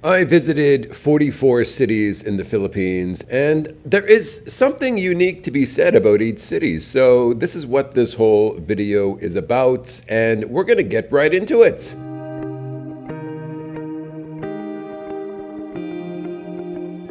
I visited 44 cities in the Philippines, and there is something unique to be said about each city. So, this is what this whole video is about, and we're going to get right into it.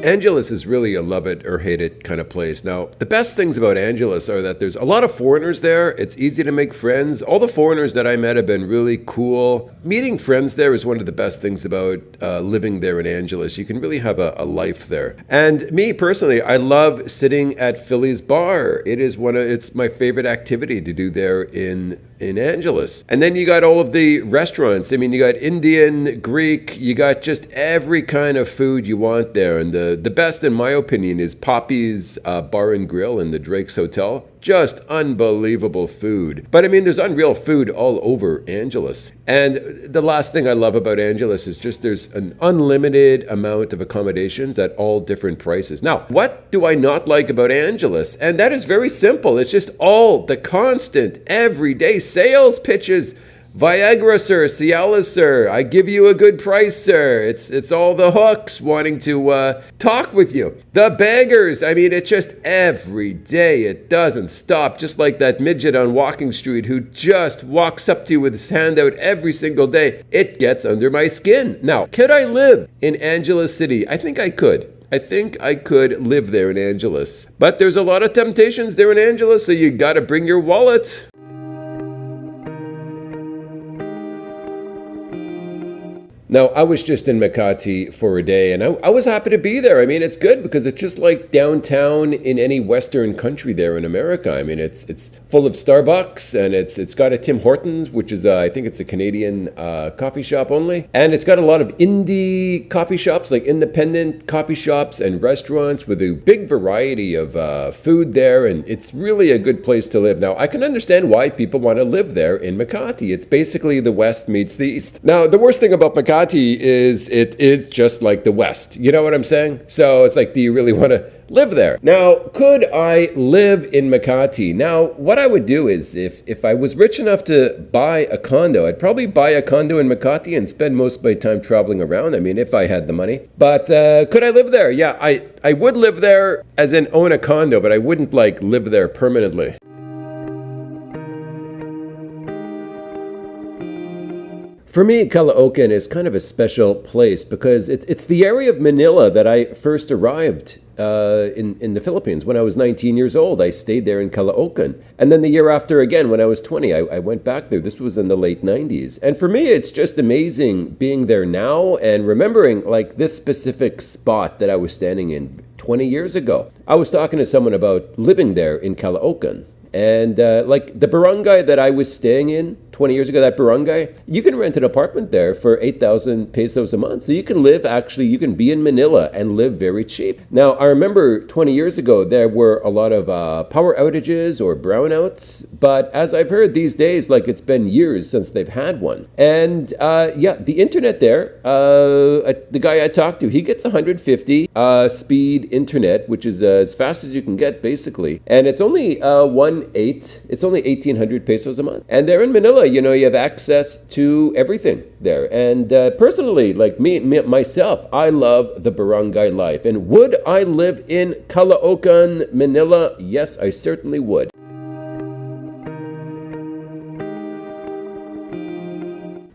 Angeles is really a love it or hate it kind of place. Now, the best things about Angeles are that there's a lot of foreigners there. It's easy to make friends. All the foreigners that I met have been really cool. Meeting friends there is one of the best things about living there in Angeles. You can really have a life there. And me personally, I love sitting at Philly's bar. It's my favorite activity to do there in Angeles. And then you got all of the restaurants. I mean, you got Indian, Greek, you got just every kind of food you want there. And the best, in my opinion, is Poppy's Bar and Grill in the Drake's Hotel. Just unbelievable food. But I mean, there's unreal food all over Angeles. And the last thing I love about Angeles is just there's an unlimited amount of accommodations at all different prices. Now, what do I not like about Angeles? And that is very simple. It's just all the constant, everyday sales pitches. Viagra, sir. Cialis, sir. I give you a good price, sir. It's all the hooks wanting to talk with you. The beggars. I mean, it's just every day. It doesn't stop. Just like that midget on Walking Street who just walks up to you with his hand out every single day. It gets under my skin. Now, could I live in Angeles City? I think I could. I think I could live there in Angeles. But there's a lot of temptations there in Angeles, so you gotta bring your wallet. Now, I was just in Makati for a day, and I was happy to be there. I mean, it's good because it's just like downtown in any Western country there in America. I mean, it's full of Starbucks, and it's got a Tim Hortons, which is, I think it's a Canadian coffee shop only. And it's got a lot of indie coffee shops, like independent coffee shops and restaurants with a big variety of food there, and it's really a good place to live. Now, I can understand why people want to live there in Makati. It's basically the West meets the East. Now, the worst thing about Makati is it is just like the West. You know what I'm saying? So it's like, do you really want to live there? Now, could I live in Makati? Now, what I would do is if I was rich enough to buy a condo, I'd probably buy a condo in Makati and spend most of my time traveling around. I mean, if I had the money. But could I live there? Yeah, I would live there as in own a condo, but I wouldn't like live there permanently. For me, Caloocan is kind of a special place because it's the area of Manila that I first arrived in the Philippines. When I was 19 years old, I stayed there in Caloocan. And then the year after again, when I was 20, I went back there. This was in the late 90s. And for me, it's just amazing being there now and remembering like this specific spot that I was standing in 20 years ago. I was talking to someone about living there in Caloocan. And like the barangay that I was staying in 20 years ago, that barangay, you can rent an apartment there for 8,000 pesos a month. So you can you can be in Manila and live very cheap. Now, I remember 20 years ago, there were a lot of power outages or brownouts. But as I've heard these days, like it's been years since they've had one. And yeah, the internet there, the guy I talked to, he gets 150 speed internet, which is as fast as you can get, basically. And it's only it's only 1,800 pesos a month. And they're in Manila. You know, you have access to everything there. And personally, like myself, I love the barangay life. And would I live in Caloocan, Manila? Yes, I certainly would.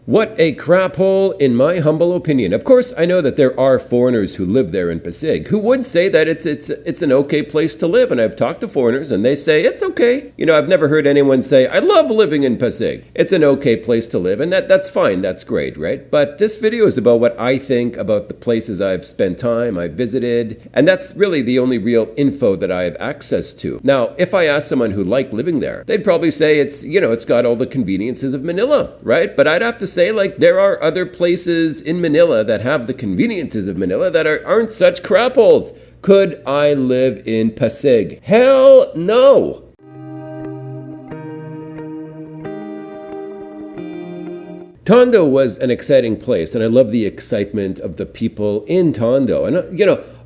What a crap hole, in my humble opinion. Of course, I know that there are foreigners who live there in Pasig who would say that it's an okay place to live. And I've talked to foreigners and they say it's okay. You know, I've never heard anyone say, I love living in Pasig. It's an okay place to live. And that's fine. That's great, right? But this video is about what I think about the places I've spent time, I've visited. And that's really the only real info that I have access to. Now, if I ask someone who liked living there, they'd probably say it's got all the conveniences of Manila, right? But I'd have to say, like, there are other places in Manila that have the conveniences of Manila that aren't such crap holes. Could I live in Pasig? Hell no! Tondo was an exciting place, and I love the excitement of the people in Tondo. And,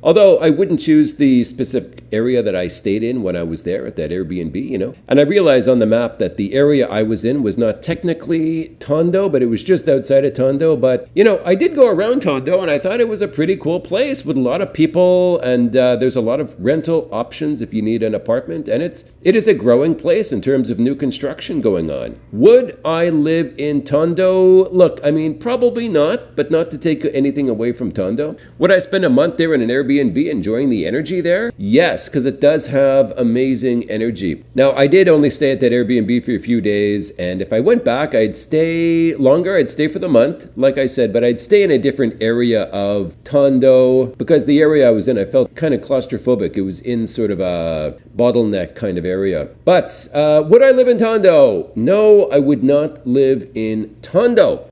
Although I wouldn't choose the specific area that I stayed in when I was there at that Airbnb. And I realized on the map that the area I was in was not technically Tondo, but it was just outside of Tondo. But, I did go around Tondo and I thought it was a pretty cool place with a lot of people, and there's a lot of rental options if you need an apartment. And it is a growing place in terms of new construction going on. Would I live in Tondo? Look, probably not, but not to take anything away from Tondo. Would I spend a month there in an Airbnb enjoying the energy there? Yes, because it does have amazing energy. Now, I did only stay at that Airbnb for a few days, and if I went back, I'd stay longer. I'd stay for the month, like I said, but I'd stay in a different area of Tondo because the area I was in, I felt kind of claustrophobic. It was in sort of a bottleneck kind of area. But would I live in Tondo? No, I would not live in Tondo.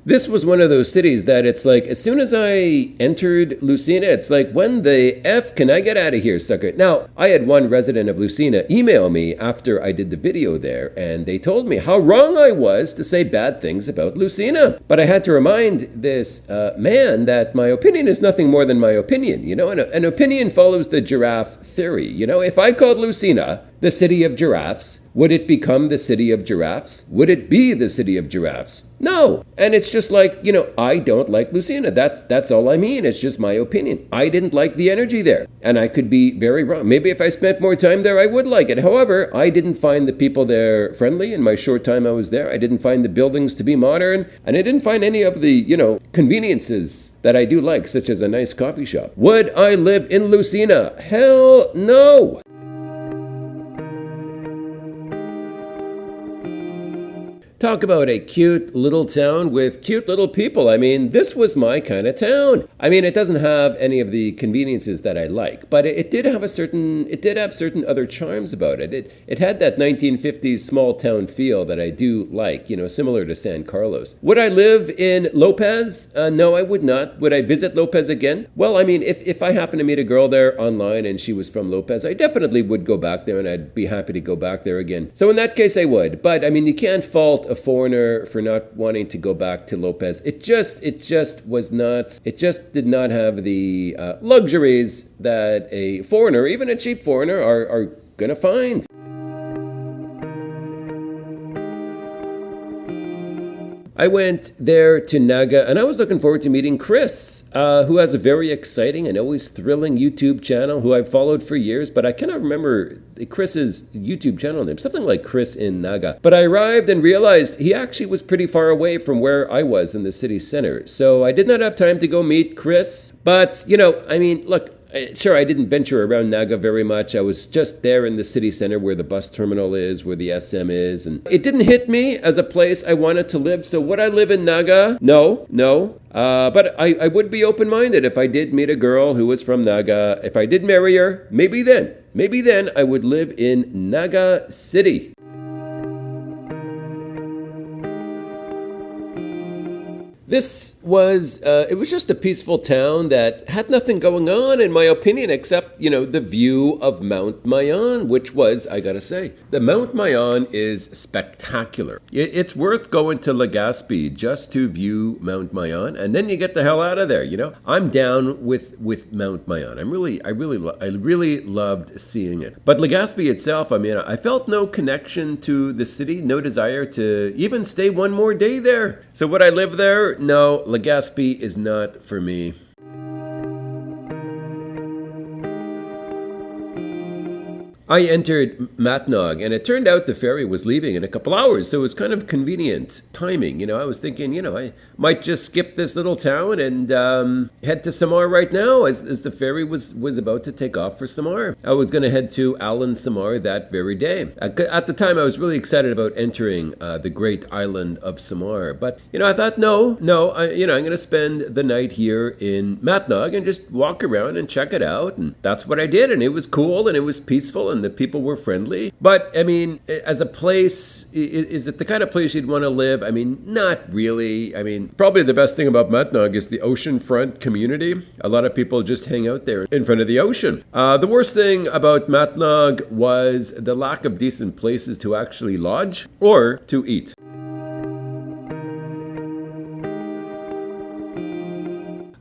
This was one of those cities that it's like, as soon as I entered Lucena, it's like, when the F can I get out of here, sucker? Now, I had one resident of Lucena email me after I did the video there, and they told me how wrong I was to say bad things about Lucena. But I had to remind this man that my opinion is nothing more than my opinion, and an opinion follows the giraffe theory. If I called Lucena the city of giraffes, would it become the city of giraffes? Would it be the city of giraffes? No. And it's just like, I don't like Lucena. That's all I mean. It's just my opinion. I didn't like the energy there. And I could be very wrong. Maybe if I spent more time there, I would like it. However, I didn't find the people there friendly in my short time I was there. I didn't find the buildings to be modern. And I didn't find any of the, conveniences that I do like, such as a nice coffee shop. Would I live in Lucena? Hell no. Talk about a cute little town with cute little people. This was my kind of town. It doesn't have any of the conveniences that I like, but it did have certain other charms about it. It had that 1950s small town feel that I do like, similar to San Carlos. Would I live in Lopez? No, I would not. Would I visit Lopez again? Well, if I happen to meet a girl there online and she was from Lopez, I definitely would go back there, and I'd be happy to go back there again. So in that case, I would. But you can't fault a foreigner for not wanting to go back to Lopez. It just did not have the luxuries that a foreigner, even a cheap foreigner, are gonna find. I went there to Naga, and I was looking forward to meeting Chris, who has a very exciting and always thrilling YouTube channel, who I've followed for years, but I cannot remember Chris's YouTube channel name, something like Chris in Naga. But I arrived and realized he actually was pretty far away from where I was in the city center. So I did not have time to go meet Chris. But, look, sure, I didn't venture around Naga very much. I was just there in the city center where the bus terminal is, where the SM is. And it didn't hit me as a place I wanted to live. So would I live in Naga? No. But I would be open-minded if I did meet a girl who was from Naga. If I did marry her, maybe then I would live in Naga City. This was, it was just a peaceful town that had nothing going on, in my opinion, except, the view of Mount Mayon, which was, I gotta say, the Mount Mayon is spectacular. It's worth going to Legazpi just to view Mount Mayon, and then you get the hell out of there, I'm down with Mount Mayon. I really loved seeing it. But Legazpi itself, I felt no connection to the city, no desire to even stay one more day there. So would I live there? No, Legazpi is not for me. I entered Matnog, and it turned out the ferry was leaving in a couple hours, so it was kind of convenient timing. I was thinking, I might just skip this little town and head to Samar right now as the ferry was about to take off for Samar. I was going to head to Allen Samar that very day. At the time, I was really excited about entering the great island of Samar, but, I thought, no, I'm going to spend the night here in Matnog and just walk around and check it out, and that's what I did, and it was cool, and it was peaceful, and the people were friendly. But, as a place, is it the kind of place you'd want to live? Not really. Probably the best thing about Matnog is the oceanfront community. A lot of people just hang out there in front of the ocean. The worst thing about Matnog was the lack of decent places to actually lodge or to eat.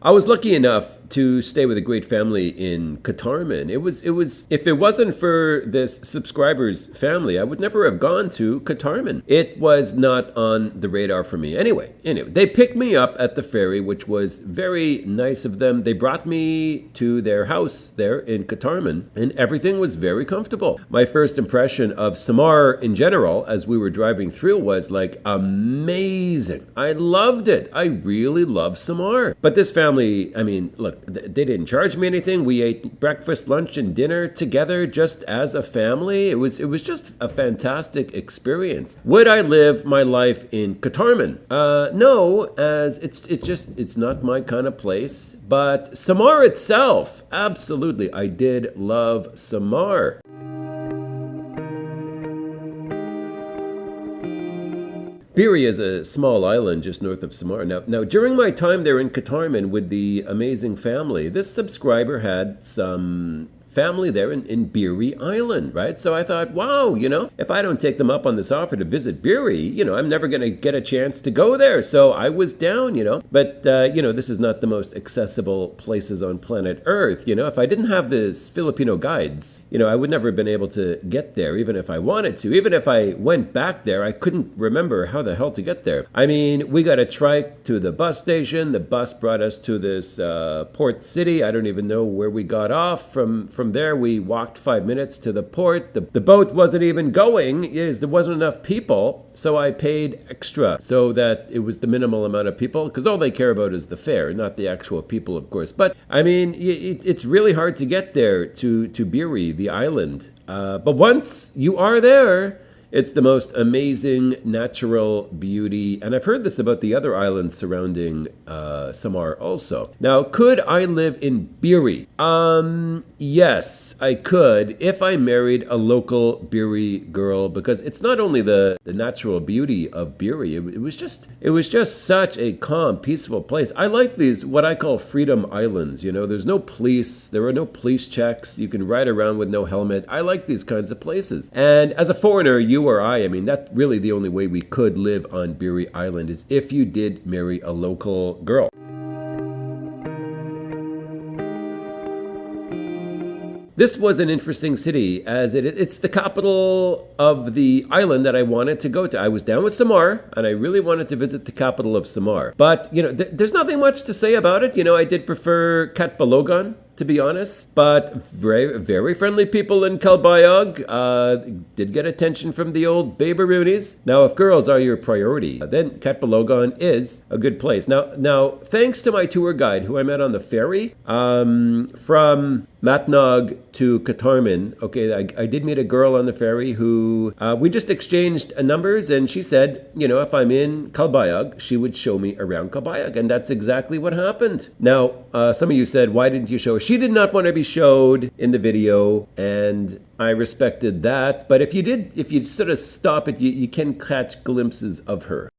I was lucky enough to stay with a great family in Katarman. It was if it wasn't for this subscriber's family, I would never have gone to Katarman. It was not on the radar for me. Anyway, they picked me up at the ferry, which was very nice of them. They brought me to their house there in Katarman, and everything was very comfortable. My first impression of Samar in general, as we were driving through, was like amazing. I loved it. I really love Samar. But this family, I mean, look, they didn't charge me anything. We ate breakfast, lunch, and dinner together just as a family. It was just a fantastic experience. Would I live my life in Katarman? No, as it's not my kind of place. But Samar itself, absolutely, I did love Samar. Biri is a small island just north of Samar. Now, during my time there in Katarman with the amazing family, this subscriber had some family there in Biri Island, right? So I thought, wow, if I don't take them up on this offer to visit Biri, I'm never going to get a chance to go there. So I was down, But, this is not the most accessible places on planet Earth. If I didn't have this Filipino guides, I would never have been able to get there, even if I wanted to. Even if I went back there, I couldn't remember how the hell to get there. I mean, we got a trike to the bus station. The bus brought us to this port city. I don't even know where we got off from there. We walked 5 minutes to the port. The boat wasn't even going. There wasn't enough people, so I paid extra so that it was the minimal amount of people, because all they care about is the fare, not the actual people, of course. But I mean, it's really hard to get there to Biri, the island. But once you are there, it's the most amazing natural beauty. And I've heard this about the other islands surrounding Samar also. Now, could I live in Biri? Yes, I could if I married a local Biri girl, because it's not only the natural beauty of Biri, it was just such a calm, peaceful place. I like these, what I call freedom islands. There's no police, there are no police checks. You can ride around with no helmet. I like these kinds of places. And as a foreigner, you or I mean, that's really the only way we could live on Biri Island is if you did marry a local girl. This was an interesting city, as it's the capital of the island that I wanted to go to. I was down with Samar, and I really wanted to visit the capital of Samar. But, there's nothing much to say about it. I did prefer Catbalogan, to be honest. But very, very friendly people in Calbayog. Did get attention from the old baby-roonies. Now, if girls are your priority, then Catbalogan is a good place. Now, thanks to my tour guide who I met on the ferry, from Matnog to Katarman. Okay, I did meet a girl on the ferry who we just exchanged numbers, and she said, if I'm in Calbayog, she would show me around Calbayog, and that's exactly what happened. Now, some of you said, why didn't you show her? She did not want to be showed in the video, and I respected that. But if you sort of stop it, you can catch glimpses of her.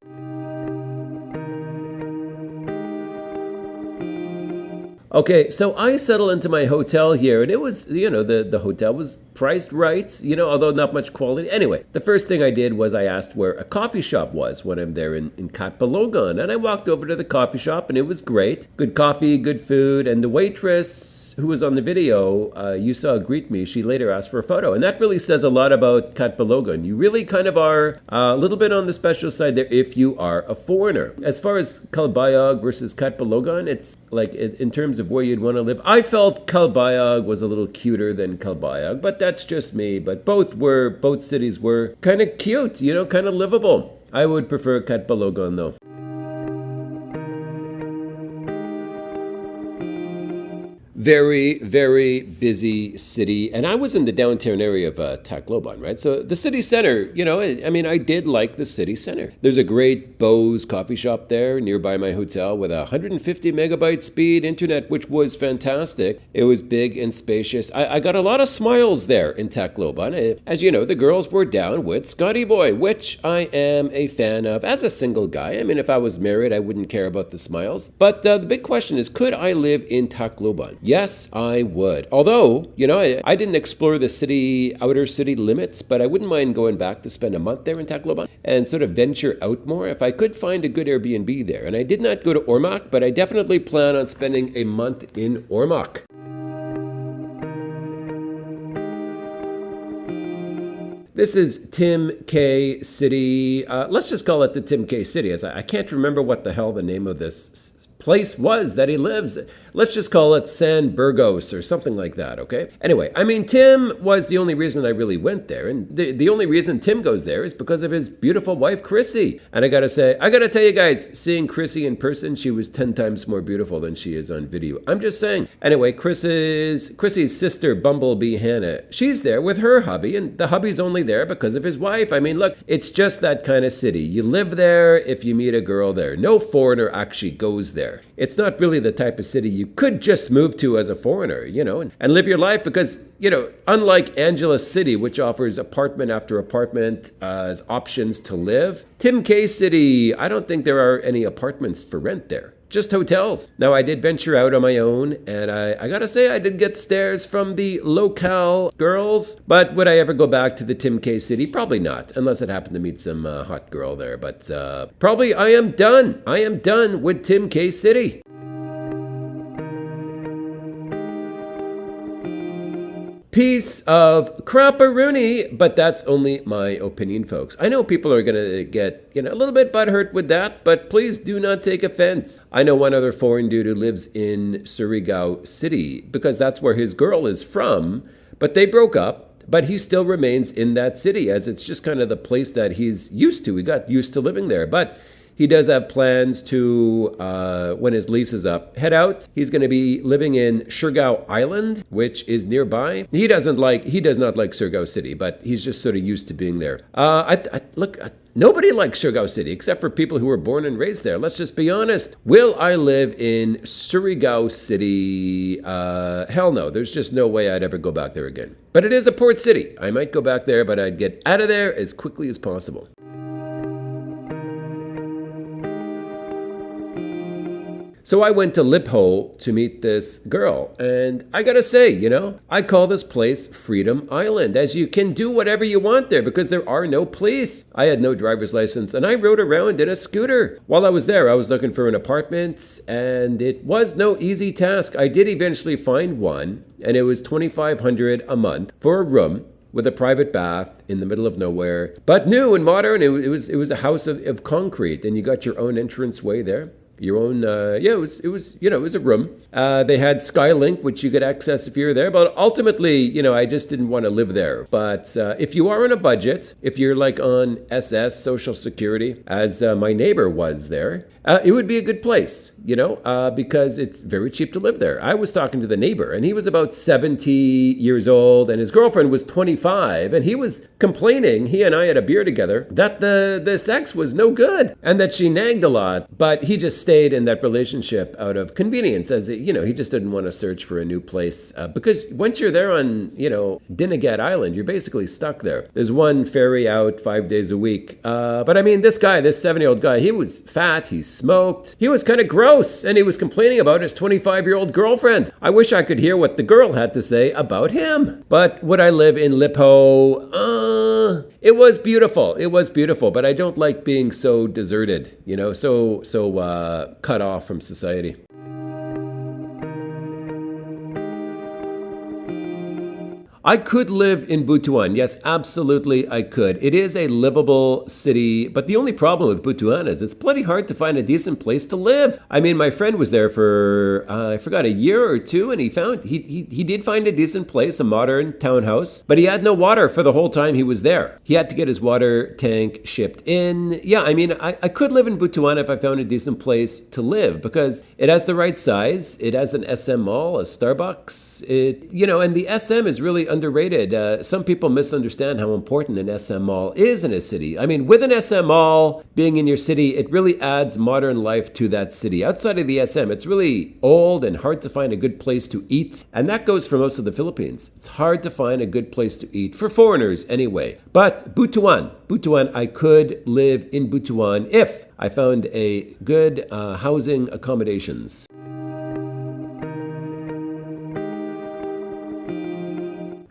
Okay, so I settle into my hotel here, and it was, the hotel was priced right, although not much quality. Anyway, the first thing I did was I asked where a coffee shop was when I'm there in Catbalogan, and I walked over to the coffee shop, and it was great. Good coffee, good food, and the waitress who was on the video, you saw greet me, she later asked for a photo, and that really says a lot about Catbalogan. You really kind of are a little bit on the special side there if you are a foreigner. As far as Calbayog versus Catbalogan, it's like in terms of where you'd want to live. I felt Calbayog was a little cuter than Calbayog, but that's just me. But both cities were kind of cute, kind of livable. I would prefer Catbalogan though. Very, very busy city. And I was in the downtown area of Tacloban, right? So the city center, I did like the city center. There's a great Bo's coffee shop there nearby my hotel with 150 megabyte speed internet, which was fantastic. It was big and spacious. I got a lot of smiles there in Tacloban. As you know, the girls were down with Scotty Boy, which I am a fan of as a single guy. If I was married, I wouldn't care about the smiles. But the big question is, could I live in Tacloban? Yes, I would. Although, I didn't explore the city, outer city limits, but I wouldn't mind going back to spend a month there in Tacloban and sort of venture out more if I could find a good Airbnb there. And I did not go to Ormoc, but I definitely plan on spending a month in Ormoc. This is Tim K City. Let's just call it the Tim K City, as I can't remember what the hell the name of this place was that he lives. Let's just call it San Burgos or something like that, okay? Anyway, Tim was the only reason I really went there. And the only reason Tim goes there is because of his beautiful wife, Chrissy. And I gotta tell you guys, seeing Chrissy in person, she was 10 times more beautiful than she is on video. I'm just saying. Anyway, Chrissy's sister, Bumblebee Hannah, she's there with her hubby, and the hubby's only there because of his wife. Look, it's just that kind of city. You live there if you meet a girl there. No foreigner actually goes there. It's not really the type of city you could just move to as a foreigner, and live your life because, unlike Angeles City, which offers apartment after apartment as options to live, Tim K City, I don't think there are any apartments for rent there. Just hotels. Now, I did venture out on my own, and I gotta say, I did get stares from the local girls. But would I ever go back to the Tim K City? Probably not, unless it happened to meet some hot girl there. But probably I am done. I am done with Tim K City. Piece of crapperoonie, but that's only my opinion, folks. I know people are going to get, a little bit butthurt with that, but please do not take offense. I know one other foreign dude who lives in Surigao City because that's where his girl is from, but they broke up, but he still remains in that city as it's just kind of the place that he's used to. He got used to living there, but he does have plans to, when his lease is up, head out. He's going to be living in Surigao Island, which is nearby. He does not like Surigao City, but he's just sort of used to being there. Nobody likes Surigao City except for people who were born and raised there. Let's just be honest. Will I live in Surigao City? Hell no. There's just no way I'd ever go back there again. But it is a port city. I might go back there, but I'd get out of there as quickly as possible. So I went to Lipho to meet this girl, and I gotta say, I call this place Freedom Island, as you can do whatever you want there because there are no police. I had no driver's license, and I rode around in a scooter. While I was there, I was looking for an apartment, and it was no easy task. I did eventually find one, and it was $2,500 a month for a room with a private bath in the middle of nowhere, but new and modern. It was a house of concrete, and you got your own entrance way there. Your own, it was a room. They had Skylink, which you could access if you were there. But ultimately, I just didn't want to live there. But if you are on a budget, if you're like on SS, Social Security, as my neighbor was there, it would be a good place, because it's very cheap to live there. I was talking to the neighbor, and he was about 70 years old, and his girlfriend was 25, and he was complaining, he and I had a beer together, that the sex was no good, and that she nagged a lot, but he just stayed in that relationship out of convenience, as he just didn't want to search for a new place, because once you're there on, Dinagat Island, you're basically stuck there. There's one ferry out 5 days a week, but this guy, this 70-year-old guy, he was fat, he smoked. He was kind of gross, and he was complaining about his 25-year-old girlfriend. I wish I could hear what the girl had to say about him. But would I live in Lipho? It was beautiful. It was beautiful, but I don't like being so deserted, so cut off from society. I could live in Butuan. Yes, absolutely I could. It is a livable city, but the only problem with Butuan is it's plenty hard to find a decent place to live. My friend was there for, a year or two, and he did find a decent place, a modern townhouse, but he had no water for the whole time he was there. He had to get his water tank shipped in. Yeah, I could live in Butuan if I found a decent place to live because it has the right size. It has an SM mall, a Starbucks, and the SM is really underrated. Some people misunderstand how important an SM mall is in a city. With an SM mall being in your city, it really adds modern life to that city. Outside of the SM, it's really old and hard to find a good place to eat. And that goes for most of the Philippines. It's hard to find a good place to eat, for foreigners anyway. But Butuan, I could live in Butuan if I found a good housing accommodations.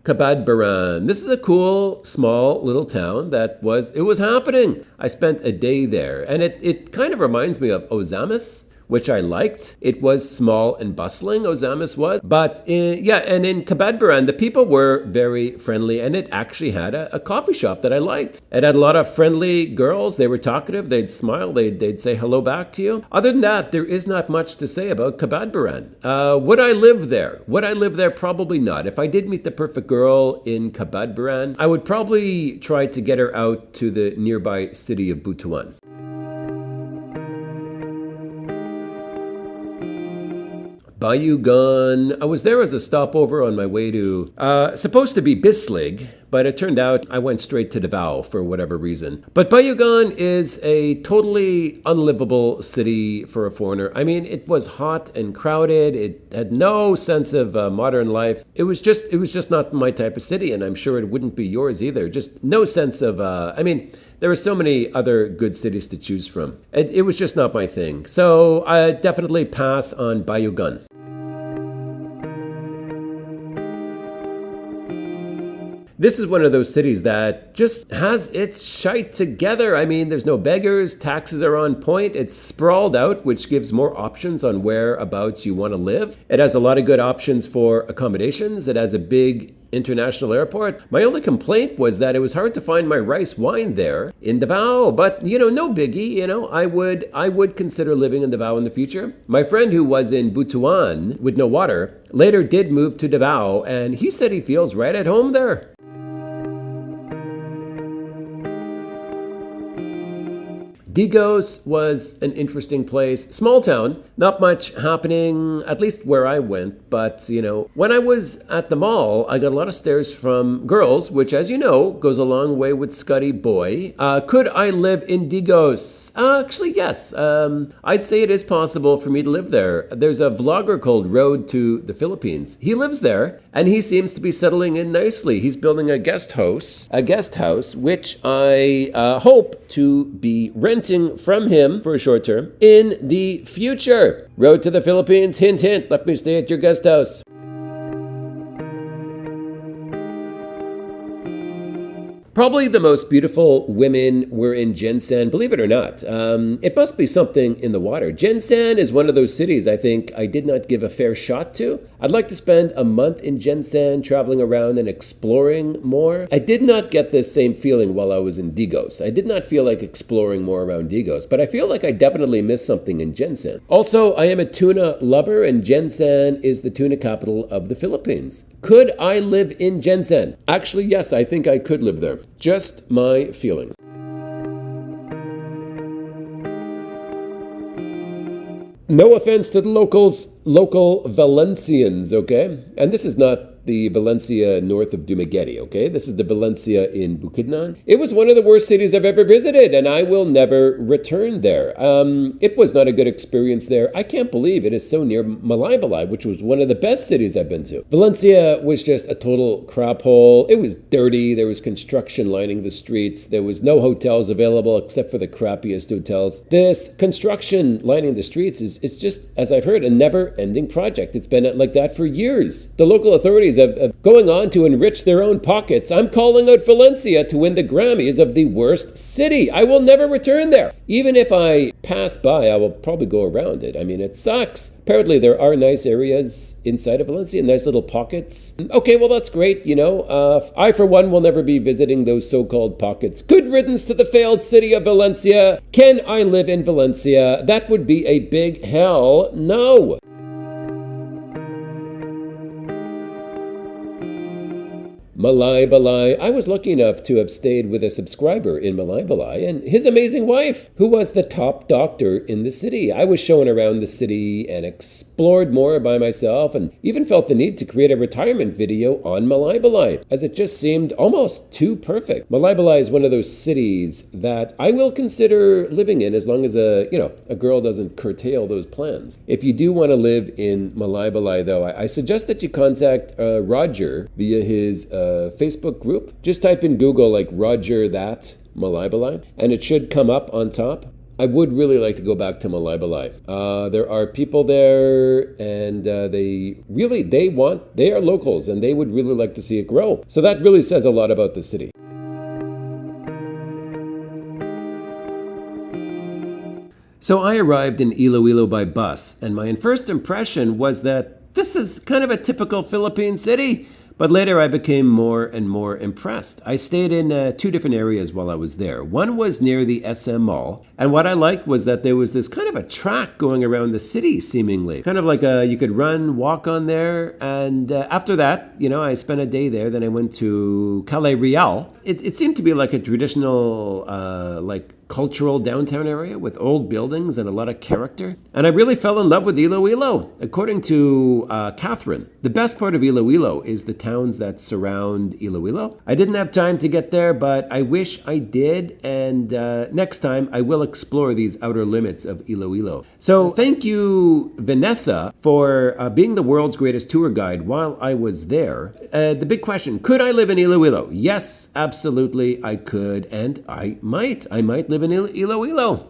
Catbalogan. This is a cool, small little town it was happening. I spent a day there, and it kind of reminds me of Ozamiz, which I liked. It was small and bustling, Ozamiz was. But and in Catbalogan, the people were very friendly, and it actually had a coffee shop that I liked. It had a lot of friendly girls. They were talkative. They'd smile. They'd say hello back to you. Other than that, there is not much to say about Catbalogan. Would I live there? Would I live there? Probably not. If I did meet the perfect girl in Catbalogan, I would probably try to get her out to the nearby city of Butuan. Bayugan. I was there as a stopover on my way to, supposed to be Bislig, but it turned out I went straight to Davao for whatever reason. But Bayugan is a totally unlivable city for a foreigner. I mean, it was hot and crowded. It had no sense of modern life. It was just not my type of city, and I'm sure it wouldn't be yours either. Just no sense of, there were so many other good cities to choose from. It was just not my thing. So I definitely pass on Bayugan. This is one of those cities that just has its shite together. I mean, there's no beggars, taxes are on point, it's sprawled out, which gives more options on whereabouts you want to live. It has a lot of good options for accommodations. It has a big international airport. My only complaint was that it was hard to find my rice wine there in Davao, but no biggie. I would consider living in Davao in the future. My friend who was in Butuan with no water later did move to Davao, and he said he feels right at home there. Digos was an interesting place. Small town, not much happening, at least where I went. But, when I was at the mall, I got a lot of stares from girls, which, as you know, goes a long way with Scuddy Boy. Could I live in Digos? Actually, yes. I'd say it is possible for me to live there. There's a vlogger called Road to the Philippines. He lives there, and he seems to be settling in nicely. He's building a guest house, which I hope to be renting from him for a short term in the future. Road to the Philippines, hint, hint, let me stay at your guest house. Probably the most beautiful women were in Gensan, believe it or not. It must be something in the water. Gensan is one of those cities I think I did not give a fair shot to. I'd like to spend a month in Gensan traveling around and exploring more. I did not get this same feeling while I was in Digos. I did not feel like exploring more around Digos, but I feel like I definitely missed something in Gensan. Also, I am a tuna lover, and Gensan is the tuna capital of the Philippines. Could I live in Gensan? Actually, yes, I think I could live there. Just my feeling. No offense to the local Valencians, okay? And this is not the Valencia north of Dumaguete, okay? This is the Valencia in Bukidnon. It was one of the worst cities I've ever visited, and I will never return there. It was not a good experience there. I can't believe it is so near Malaybalay, which was one of the best cities I've been to. Valencia was just a total crap hole. It was dirty. There was construction lining the streets. There was no hotels available except for the crappiest hotels. This construction lining the streets is just, as I've heard, a never-ending project. It's been like that for years. The local authorities of going on to enrich their own pockets. I'm calling out Valencia to win the Grammys of the worst city. I will never return there. Even if I pass by, I will probably go around it. I mean, it sucks. Apparently, there are nice areas inside of Valencia, nice little pockets. Okay, well, that's great, I, for one, will never be visiting those so-called pockets. Good riddance to the failed city of Valencia. Can I live in Valencia? That would be a big hell no. Malaybalay. I was lucky enough to have stayed with a subscriber in Malaybalay and his amazing wife, who was the top doctor in the city. I was shown around the city and explored more by myself, and even felt the need to create a retirement video on Malaybalay, as it just seemed almost too perfect. Malaybalay is one of those cities that I will consider living in, as long as a girl doesn't curtail those plans. If you do want to live in Malaybalay, though, I suggest that you contact Roger via his Facebook group. Just type in Google like Roger that Malaybalay, and it should come up on top. I would really like to go back to Malaybalay. There are people there, and they are locals, and they would really like to see it grow. So that really says a lot about the city. So I arrived in Iloilo by bus, and my first impression was that this is kind of a typical Philippine city. But later I became more and more impressed. I stayed in two different areas while I was there. One was near the SM Mall, and what I liked was that there was this kind of a track going around the city, seemingly. Kind of like you could run, walk on there, and after that, I spent a day there. Then I went to Calais Real. It seemed to be like a traditional, cultural downtown area with old buildings and a lot of character. And I really fell in love with Iloilo. According to Catherine, the best part of Iloilo is the towns that surround Iloilo. I didn't have time to get there, but I wish I did. And next time I will explore these outer limits of Iloilo. So thank you, Vanessa, for being the world's greatest tour guide while I was there. The big question, could I live in Iloilo? Yes, absolutely I could. And I might live in Iloilo.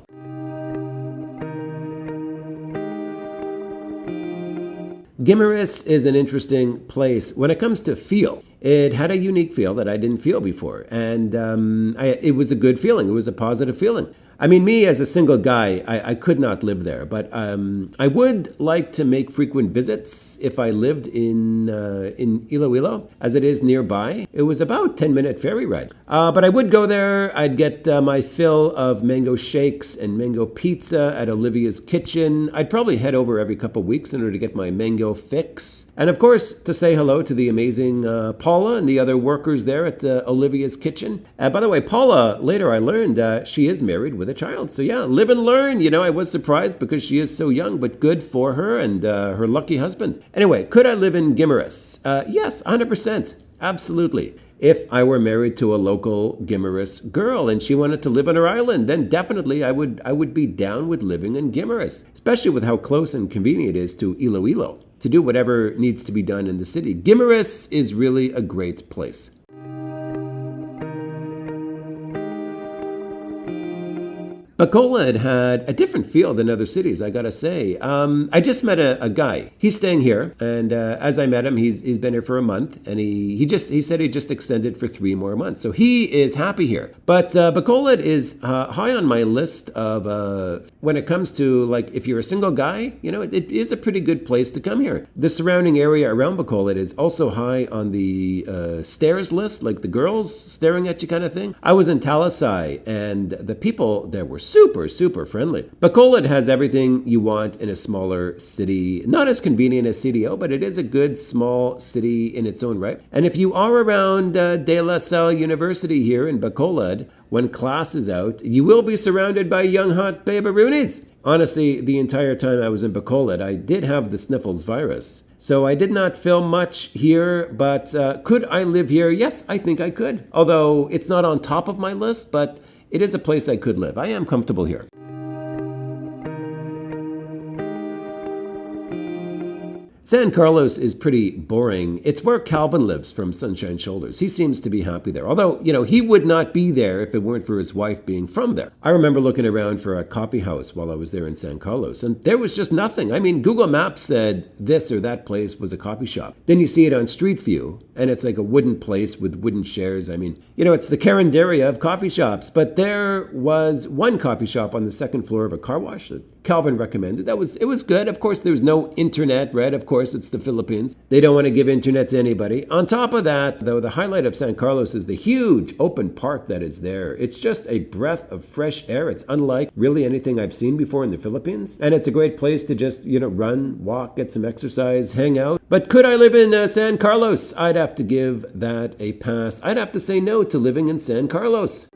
Guimaras is an interesting place when it comes to feel. It had a unique feel that I didn't feel before, and it was a good feeling. It was a positive feeling. I mean, me as a single guy, I could not live there, but I would like to make frequent visits if I lived in Iloilo, as it is nearby. It was about 10-minute ferry ride. But I would go there. I'd get my fill of mango shakes and mango pizza at Olivia's Kitchen. I'd probably head over every couple of weeks in order to get my mango fix. And of course, to say hello to the amazing Paula and the other workers there at Olivia's Kitchen. By the way, Paula, later I learned she is married with a child. So yeah, live and learn. I was surprised because she is so young, but good for her and her lucky husband. Anyway, could I live in Guimaras? Yes, 100%. Absolutely. If I were married to a local Guimaras girl and she wanted to live on her island, then definitely I would be down with living in Guimaras, especially with how close and convenient it is to Iloilo to do whatever needs to be done in the city. Guimaras is really a great place. Bacolod had a different feel than other cities, I gotta say. I just met a guy. He's staying here, and as I met him, he's been here for a month, and he said he just extended for 3 more months. So he is happy here. But Bacolod is high on my list of when it comes to if you're a single guy, it is a pretty good place to come here. The surrounding area around Bacolod is also high on the stairs list, like the girls staring at you kind of thing. I was in Talisay, and the people there were super, super friendly. Bacolod has everything you want in a smaller city. Not as convenient as CDO, but it is a good small city in its own right. And if you are around De La Salle University here in Bacolod, when class is out, you will be surrounded by young hot babaroonies. Honestly, the entire time I was in Bacolod, I did have the sniffles virus. So I did not film much here, but could I live here? Yes, I think I could. Although it's not on top of my list, but it is a place I could live. I am comfortable here. San Carlos is pretty boring. It's where Calvin lives from Sunshine Shoulders. He seems to be happy there. Although, he would not be there if it weren't for his wife being from there. I remember looking around for a coffee house while I was there in San Carlos, and there was just nothing. I mean, Google Maps said this or that place was a coffee shop. Then you see it on Street View, and it's like a wooden place with wooden chairs. I mean, it's the Carinderia of coffee shops. But there was one coffee shop on the second floor of a car wash that Calvin recommended. It was good. Of course, there's no internet, right? Of course, it's the Philippines. They don't want to give internet to anybody. On top of that, though, the highlight of San Carlos is the huge open park that is there. It's just a breath of fresh air. It's unlike really anything I've seen before in the Philippines. And it's a great place to just, run, walk, get some exercise, hang out. But could I live in San Carlos? I'd have to give that a pass. I'd have to say no to living in San Carlos.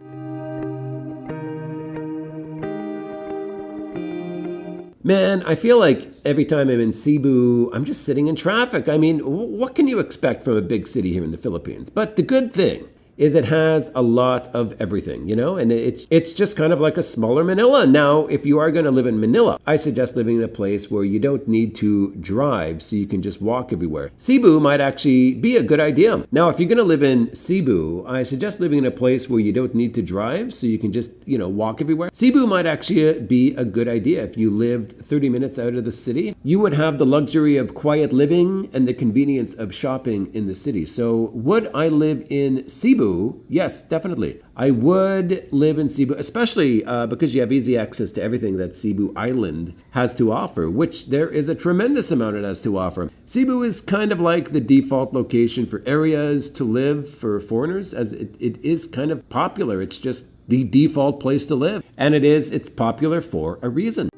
Man, I feel like every time I'm in Cebu, I'm just sitting in traffic. I mean, what can you expect from a big city here in the Philippines? But the good thing is it has a lot of everything, and it's just kind of like a smaller Manila. Now, if you are going to live in Manila, I suggest living in a place where you don't need to drive, so you can just walk everywhere. Cebu might actually be a good idea. Now, if you're going to live in Cebu, I suggest living in a place where you don't need to drive, so you can just, walk everywhere. Cebu might actually be a good idea. If you lived 30 minutes out of the city, you would have the luxury of quiet living and the convenience of shopping in the city. So would I live in Cebu? Yes, definitely. I would live in Cebu, especially because you have easy access to everything that Cebu Island has to offer, which there is a tremendous amount it has to offer. Cebu is kind of like the default location for areas to live for foreigners, as it is kind of popular. It's just the default place to live. And it's popular for a reason.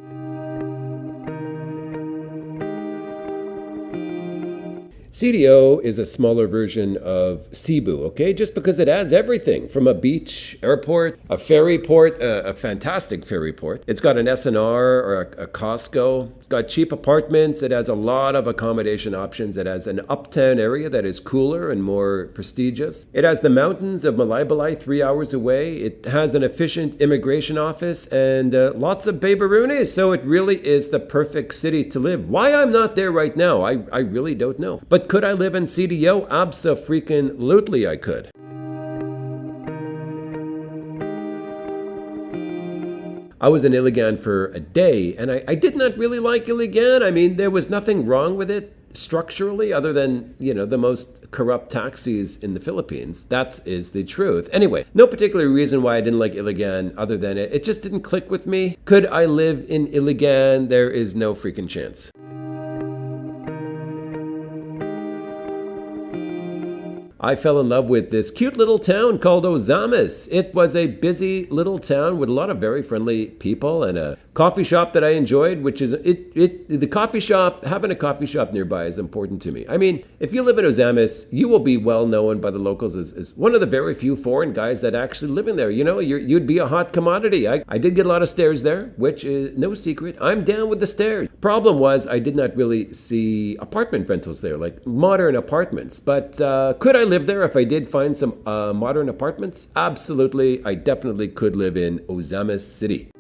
CDO is a smaller version of Cebu, okay? Just because it has everything from a beach, airport, a ferry port, a fantastic ferry port. It's got an SNR or a Costco. It's got cheap apartments. It has a lot of accommodation options. It has an uptown area that is cooler and more prestigious. It has the mountains of Malaybalay 3 hours away. It has an efficient immigration office and lots of baby-roonies. So it really is the perfect city to live. Why I'm not there right now, I really don't know. But could I live in CDO? Abso-freaking-lutely I could. I was in Iligan for a day, and I did not really like Iligan. I mean, there was nothing wrong with it structurally other than, the most corrupt taxis in the Philippines. That is the truth. Anyway, no particular reason why I didn't like Iligan other than it just didn't click with me. Could I live in Iligan? There is no freaking chance. I fell in love with this cute little town called Ozamiz. It was a busy little town with a lot of very friendly people and a coffee shop that I enjoyed, which is the coffee shop. Having a coffee shop nearby is important to me. I mean, if you live in Ozamiz, you will be well known by the locals as one of the very few foreign guys that actually live in there. You'd be a hot commodity. I did get a lot of stares there, which is no secret. I'm down with the stares. Problem was, I did not really see apartment rentals there, like modern apartments. But could I live there if I did find some modern apartments? Absolutely. I definitely could live in Ozamiz City.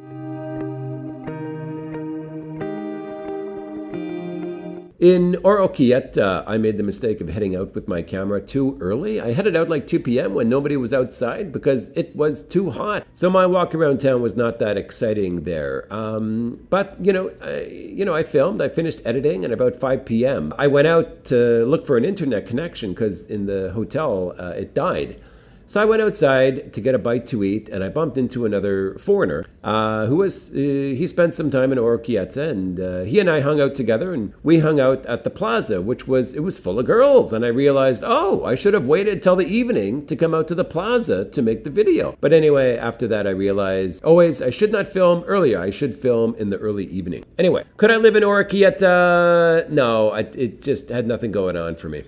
In Oroquieta, I made the mistake of heading out with my camera too early. I headed out like 2 p.m. when nobody was outside because it was too hot. So my walk around town was not that exciting there. But I filmed. I finished editing at about 5 p.m. I went out to look for an internet connection because in the hotel it died. So I went outside to get a bite to eat, and I bumped into another foreigner he spent some time in Oroquieta, and he and I hung out together, and we hung out at the plaza, it was full of girls, and I realized, I should have waited till the evening to come out to the plaza to make the video. But anyway, after that I realized, I should not film earlier, I should film in the early evening. Anyway, could I live in Oroquieta? No, it just had nothing going on for me.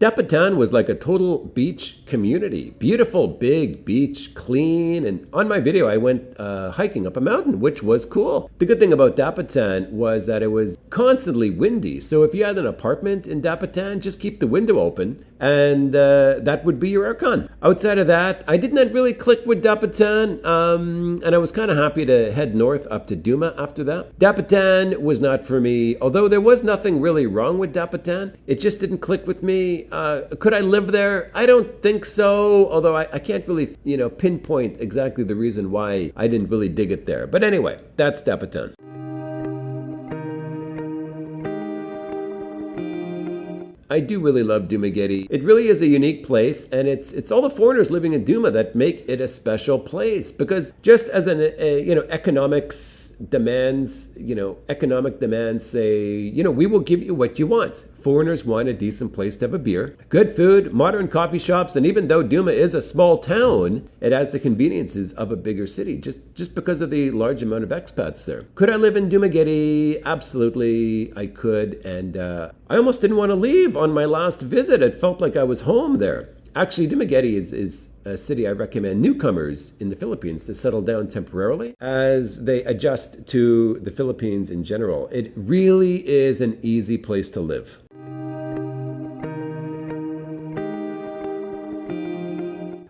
Dapitan was like a total beach community. Beautiful, big beach, clean. And on my video, I went hiking up a mountain, which was cool. The good thing about Dapitan was that it was constantly windy. So if you had an apartment in Dapitan, just keep the window open and that would be your aircon. Outside of that, I did not really click with Dapitan, and I was kind of happy to head north up to Duma after that. Dapitan was not for me, although there was nothing really wrong with Dapitan. It just didn't click with me. Could I live there? I don't think so, although I can't really, pinpoint exactly the reason why I didn't really dig it there. But anyway, that's Dapitan. I do really love Dumaguete. It really is a unique place, and it's all the foreigners living in Duma that make it a special place. Because just as economic demands say, we will give you what you want. Foreigners want a decent place to have a beer, good food, modern coffee shops, and even though Duma is a small town, it has the conveniences of a bigger city, just because of the large amount of expats there. Could I live in Dumaguete? Absolutely, I could, and I almost didn't want to leave on my last visit. It felt like I was home there. Actually, Dumaguete is a city I recommend newcomers in the Philippines to settle down temporarily as they adjust to the Philippines in general. It really is an easy place to live.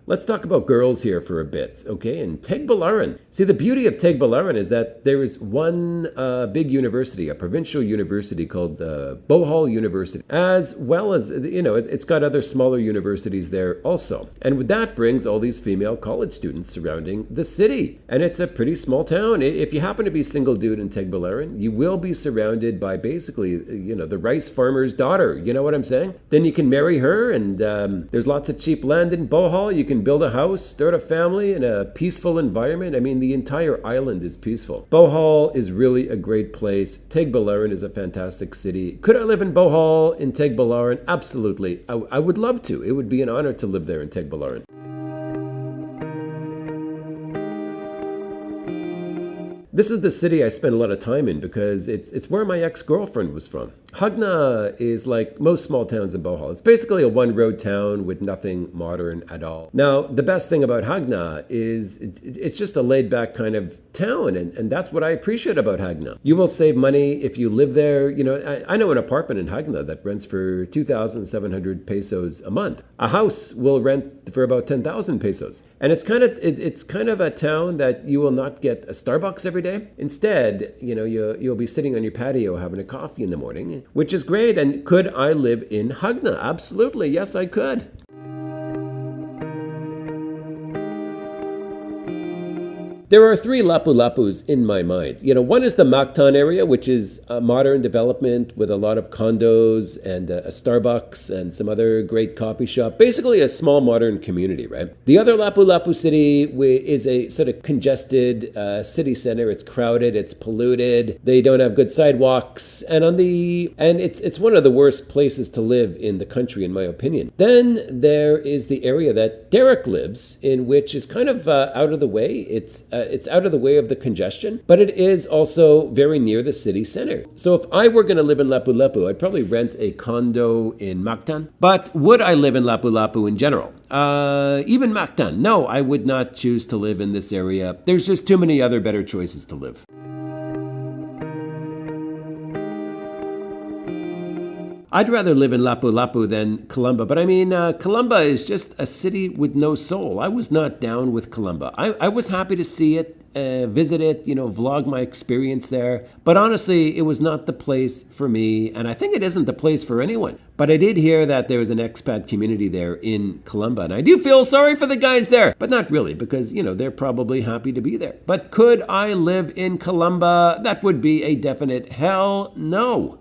Let's talk about girls here for a bit, okay? And Tagbilaran. See, the beauty of Tagbilaran is that there is one big university, a provincial university called Bohol University, as well as, it's got other smaller universities there also. And that brings all these female college students surrounding the city. And it's a pretty small town. If you happen to be a single dude in Tagbilaran, you will be surrounded by basically, the rice farmer's daughter. You know what I'm saying? Then you can marry her, and there's lots of cheap land in Bohol. You can build a house, start a family in a peaceful environment. I mean, the entire island is peaceful. Bohol is really a great place. Tagbilaran is a fantastic city. Could I live in Bohol, in Tagbilaran? Absolutely. I would love to. It would be an honor to live there in Tagbilaran. This is the city I spent a lot of time in because it's where my ex-girlfriend was from. Hagna is like most small towns in Bohol. It's basically a one-road town with nothing modern at all. Now, the best thing about Hagna is it's just a laid-back kind of town, and that's what I appreciate about Hagna. You will save money if you live there. I know an apartment in Hagna that rents for 2,700 pesos a month. A house will rent for about 10,000 pesos. And it's kind of a town that you will not get a Starbucks every day. Instead, you'll be sitting on your patio having a coffee in the morning, which is great. And could I live in Hagna? Absolutely. Yes, I could. There are three Lapu-Lapus in my mind. One is the Mactan area, which is a modern development with a lot of condos and a Starbucks and some other great coffee shop. Basically a small modern community, right? The other Lapu-Lapu City is a sort of congested city center. It's crowded, it's polluted, they don't have good sidewalks, and it's one of the worst places to live in the country, in my opinion. Then there is the area that Derek lives in, which is kind of out of the way. It's out of the way of the congestion, but it is also very near the city center. So if I were going to live in Lapu-Lapu, I'd probably rent a condo in Mactan. But would I live in Lapu-Lapu in general? Even Mactan? No, I would not choose to live in this area. There's just too many other better choices to live. I'd rather live in Lapu-Lapu than Calamba, but Calamba is just a city with no soul. I was not down with Calamba. I was happy to see it, visit it, vlog my experience there. But honestly, it was not the place for me, and I think it isn't the place for anyone. But I did hear that there's an expat community there in Calamba, and I do feel sorry for the guys there, but not really, because, they're probably happy to be there. But could I live in Calamba? That would be a definite hell no.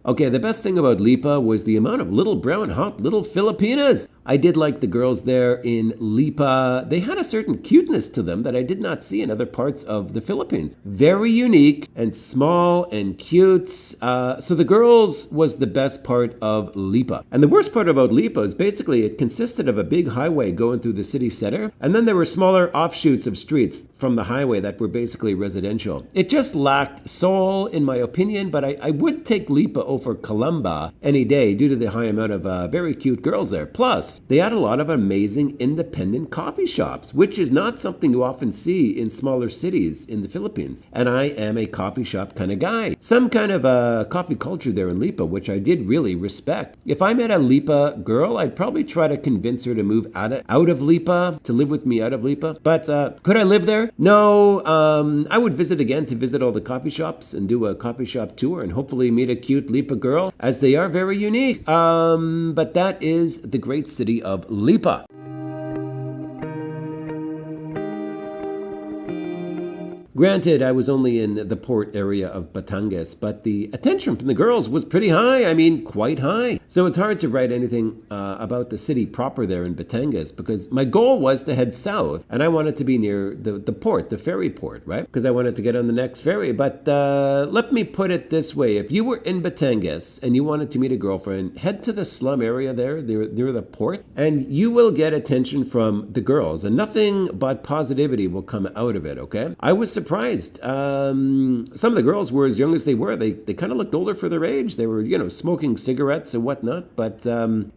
Okay, the best thing about Lipa was the amount of little brown hot little Filipinas. I did like the girls there in Lipa. They had a certain cuteness to them that I did not see in other parts of the Philippines. Very unique and small and cute. So the girls was the best part of Lipa. And the worst part about Lipa is basically it consisted of a big highway going through the city center. And then there were smaller offshoots of streets from the highway that were basically residential. It just lacked soul, in my opinion, but I would take Lipa over Calamba any day due to the high amount of very cute girls there. Plus, they had a lot of amazing independent coffee shops, which is not something you often see in smaller cities in the Philippines. And I am a coffee shop kind of guy. Some kind of a coffee culture there in Lipa, which I did really respect. If I met a Lipa girl, I'd probably try to convince her to move out of Lipa, to live with me out of Lipa. But could I live there? No. I would visit all the coffee shops and do a coffee shop tour and hopefully meet a cute Lipa girl, as they are very unique. But that is the great city of Lipa. Granted, I was only in the port area of Batangas, but the attention from the girls was pretty high. Quite high. So it's hard to write anything about the city proper there in Batangas, because my goal was to head south, and I wanted to be near the port, the ferry port, right? Because I wanted to get on the next ferry. But let me put it this way. If you were in Batangas and you wanted to meet a girlfriend, head to the slum area there near the port, and you will get attention from the girls, and nothing but positivity will come out of it, okay? I was surprised surprised. Some of the girls were as young as they were. They kind of looked older for their age. They were, smoking cigarettes and whatnot. But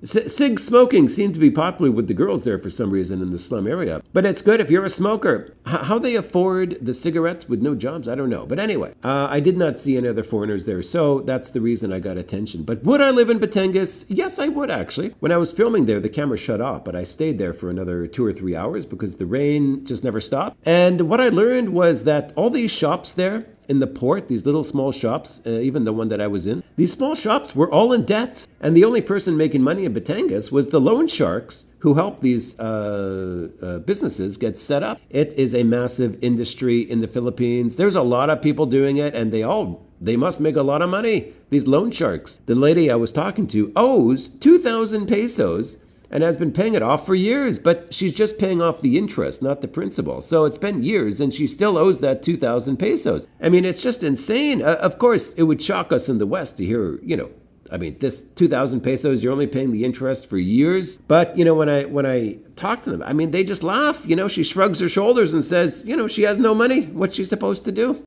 cig smoking seemed to be popular with the girls there for some reason in the slum area. But it's good if you're a smoker. How they afford the cigarettes with no jobs, I don't know. But anyway, I did not see any other foreigners there. So that's the reason I got attention. But would I live in Batangas? Yes, I would actually. When I was filming there, the camera shut off. But I stayed there for another 2 or 3 hours because the rain just never stopped. And what I learned was that all these shops there in the port, these little small shops, even the one that I was in, these small shops were all in debt. And the only person making money in Batangas was the loan sharks who helped these businesses get set up. It is a massive industry in the Philippines. There's a lot of people doing it, and they must make a lot of money, these loan sharks. The lady I was talking to owes 2,000 pesos and has been paying it off for years, but she's just paying off the interest, not the principal. So it's been years, and she still owes that 2,000 pesos. I mean, it's just insane. Of course, it would shock us in the West to hear, this 2,000 pesos, you're only paying the interest for years. But, when I talk to them, they just laugh. She shrugs her shoulders and says, she has no money. What's she supposed to do?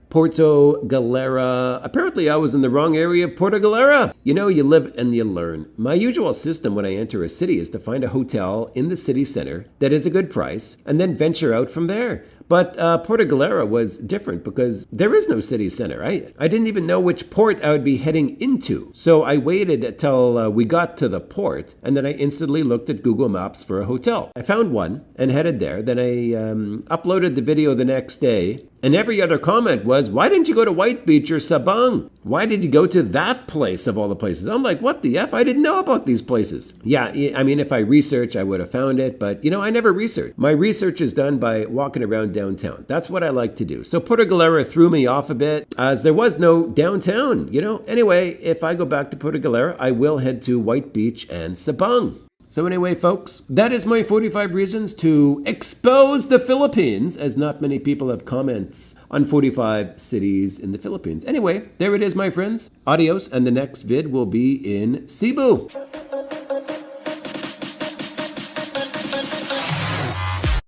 Puerto Galera. Apparently, I was in the wrong area of Puerto Galera. You live and you learn. My usual system when I enter a city is to find a hotel in the city center that is a good price and then venture out from there. But Puerto Galera was different because there is no city center. I didn't even know which port I would be heading into. So I waited until we got to the port, and then I instantly looked at Google Maps for a hotel. I found one and headed there. Then I uploaded the video the next day. And every other comment was, why didn't you go to White Beach or Sabang? Why did you go to that place of all the places? I'm like, what the F? I didn't know about these places. Yeah, if I research, I would have found it. But, I never research. My research is done by walking around downtown. That's what I like to do. So Puerto Galera threw me off a bit as there was no downtown, Anyway, if I go back to Puerto Galera, I will head to White Beach and Sabang. So anyway, folks, that is my 45 reasons to expose the Philippines, as not many people have comments on 45 cities in the Philippines. Anyway, there it is, my friends. Adios, and the next vid will be in Cebu.